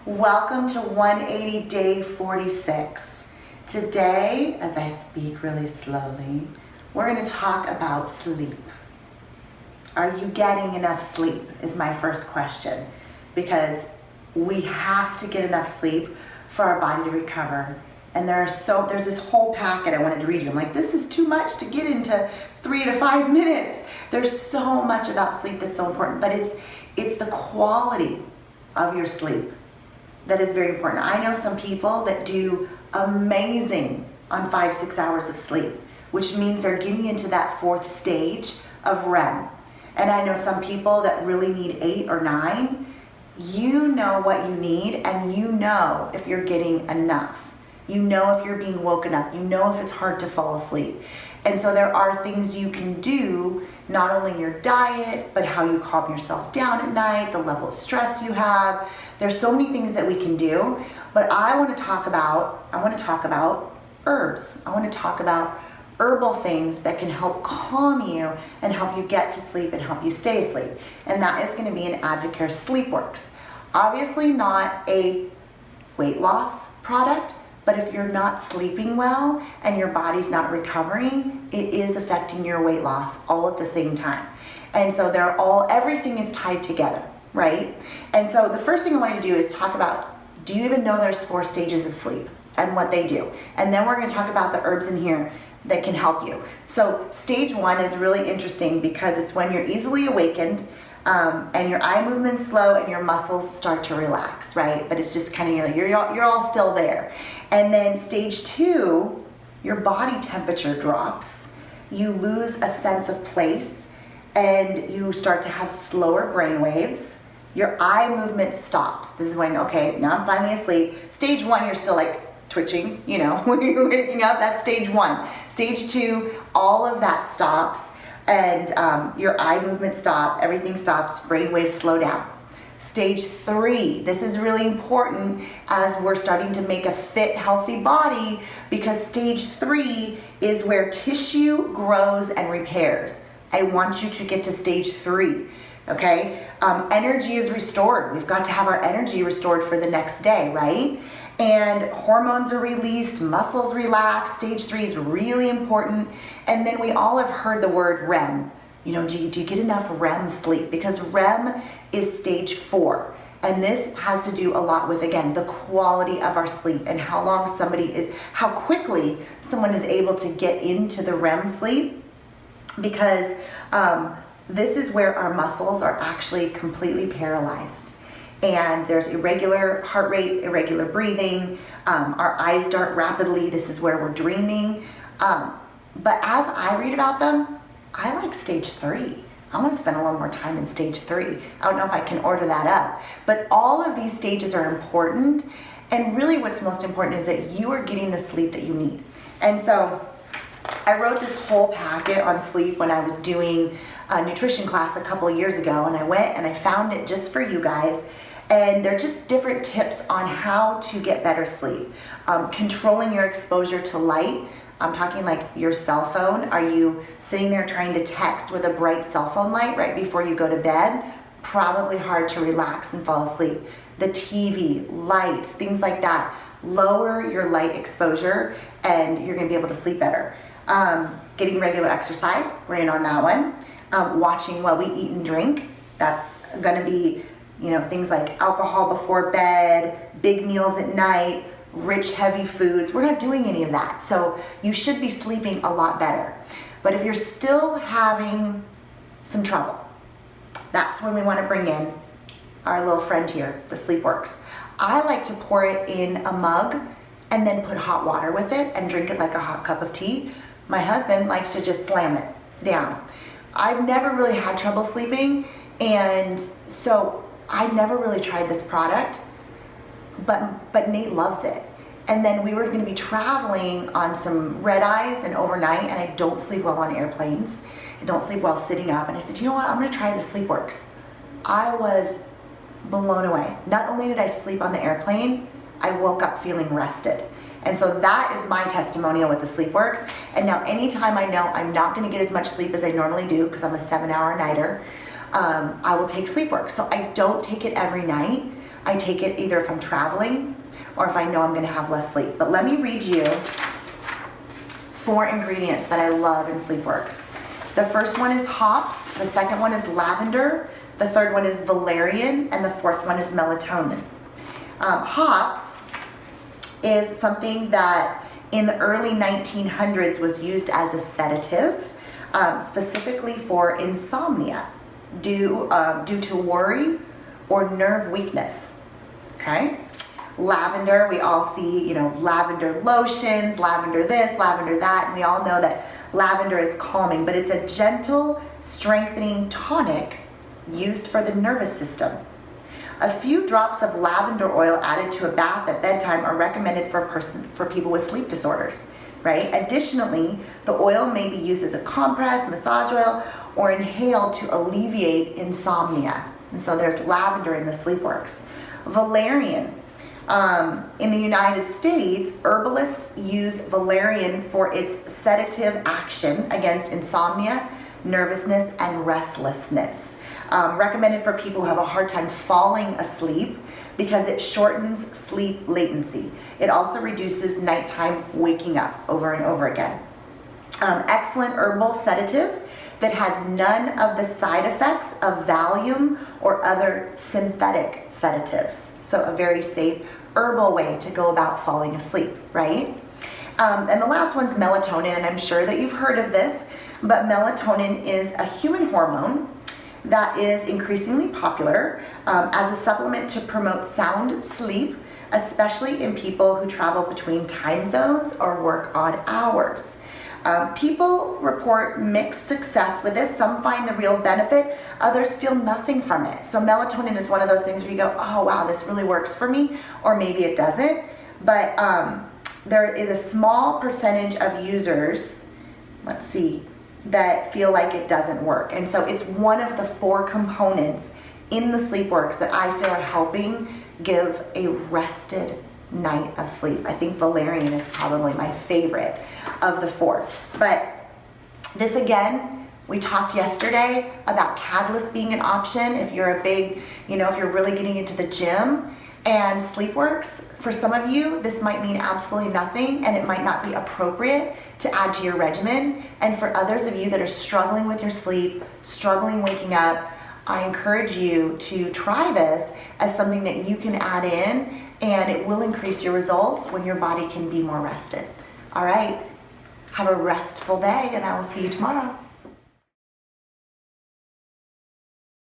Welcome to 180 Day 46. Today, as I speak really slowly, we're going to talk about sleep. Are you getting enough sleep is my first question, because we have to get enough sleep for our body to recover. And there's this whole packet I wanted to read you. I'm like, this is too much to get into 3 to 5 minutes. There's so much about sleep that's so important, but it's the quality of your sleep that is very important. I know some people that do amazing on 5-6 hours of sleep, which means they're getting into that fourth stage of REM. And I know some people that really need 8 or 9. You know what you need, and you know if you're getting enough. You know if you're being woken up. You know if it's hard to fall asleep. And so there are things you can do, not only your diet, but how you calm yourself down at night, the level of stress you have. There's so many things that we can do, but I want to talk about herbs. I want to talk about herbal things that can help calm you and help you get to sleep and help you stay asleep. And that is going to be an Advocare SleepWorks. Obviously not a weight loss product, but if you're not sleeping well and your body's not recovering, it is affecting your weight loss all at the same time. And so everything is tied together, right? And so the first thing I want to do is talk about, do you even know there's 4 stages of sleep and what they do? And then we're going to talk about the herbs in here that can help you. So stage 1 is really interesting because it's when you're easily awakened, and your eye movement's slow and your muscles start to relax, right? But it's just kind of, you're all still there. And then stage 2, your body temperature drops, you lose a sense of place, and you start to have slower brain waves. Your eye movement stops. This is when, okay, now I'm finally asleep. Stage 1, you're still like twitching, when you're waking up, that's stage 1. Stage 2, all of that stops. And your eye movement stops, everything stops, brain waves slow down. Stage 3, this is really important as we're starting to make a fit, healthy body, because stage 3 is where tissue grows and repairs. I want you to get to stage 3, okay? Energy is restored. We've got to have our energy restored for the next day, right? And hormones are released, muscles relax. Stage 3 is really important. And then we all have heard the word REM. Do you get enough REM sleep? Because REM is stage 4. And this has to do a lot with, again, the quality of our sleep and how quickly someone is able to get into the REM sleep. Because this is where our muscles are actually completely paralyzed. And there's irregular heart rate, irregular breathing, our eyes dart rapidly. This is where we're dreaming. But as I read about them, I like stage 3. I want to spend a little more time in stage 3. I don't know if I can order that up. But all of these stages are important. And really what's most important is that you are getting the sleep that you need. And so I wrote this whole packet on sleep when I was doing a nutrition class a couple of years ago. And I went and I found it just for you guys. And they're just different tips on how to get better sleep. Controlling your exposure to light. I'm talking like your cell phone. Are you sitting there trying to text with a bright cell phone light right before you go to bed? Probably hard to relax and fall asleep. The TV, lights, things like that. Lower your light exposure and you're going to be able to sleep better. Getting regular exercise. We're in on that one. Watching what we eat and drink. That's going to be things like alcohol before bed, big meals at night, rich, heavy foods. We're not doing any of that. So you should be sleeping a lot better. But if you're still having some trouble, that's when we want to bring in our little friend here, the SleepWorks. I like to pour it in a mug and then put hot water with it and drink it like a hot cup of tea. My husband likes to just slam it down. I've never really had trouble sleeping, and so I never really tried this product, but Nate loves it. And then we were going to be traveling on some red eyes and overnight, and I don't sleep well on airplanes. I don't sleep well sitting up. And I said, you know what, I'm going to try the SleepWorks. I was blown away. Not only did I sleep on the airplane, I woke up feeling rested. And so that is my testimonial with the SleepWorks. And now anytime I know I'm not going to get as much sleep as I normally do, because I'm a 7-hour nighter, I will take SleepWorks. So I don't take it every night. I take it either if I'm traveling or if I know I'm going to have less sleep. But let me read you 4 ingredients that I love in SleepWorks. The first one is hops, the second one is lavender, the third one is valerian, and the fourth one is melatonin. Hops is something that in the early 1900s was used as a sedative, specifically for insomnia due to worry or nerve weakness. Okay? Lavender, we all see, lavender lotions, lavender this, lavender that, and we all know that lavender is calming, but it's a gentle, strengthening tonic used for the nervous system. A few drops of lavender oil added to a bath at bedtime are recommended for people with sleep disorders, right? Additionally, the oil may be used as a compress, massage oil, or inhaled to alleviate insomnia. And so there's lavender in the SleepWorks. Valerian. In the United States, herbalists use valerian for its sedative action against insomnia, nervousness, and restlessness. Recommended for people who have a hard time falling asleep because it shortens sleep latency. It also reduces nighttime waking up over and over again. Excellent herbal sedative that has none of the side effects of Valium or other synthetic sedatives. So a very safe herbal way to go about falling asleep, right? And the last one's melatonin, and I'm sure that you've heard of this, but melatonin is a human hormone that is increasingly popular as a supplement to promote sound sleep, especially in people who travel between time zones or work odd hours. People report mixed success with this. Some find the real benefit, others feel nothing from it. So melatonin is one of those things where you go, oh wow, this really works for me, or maybe it doesn't. But there is a small percentage of users, let's see, that feel like it doesn't work. And so it's one of the 4 components in the SleepWorks that I feel are helping give a rested night of sleep. I think valerian is probably my favorite of the 4. But this again, we talked yesterday about Catalyst being an option if you're a big, if you're really getting into the gym. And SleepWorks, for some of you, this might mean absolutely nothing and it might not be appropriate to add to your regimen. And for others of you that are struggling with your sleep, struggling waking up, I encourage you to try this as something that you can add in, and it will increase your results when your body can be more rested. All right, have a restful day, and I will see you tomorrow.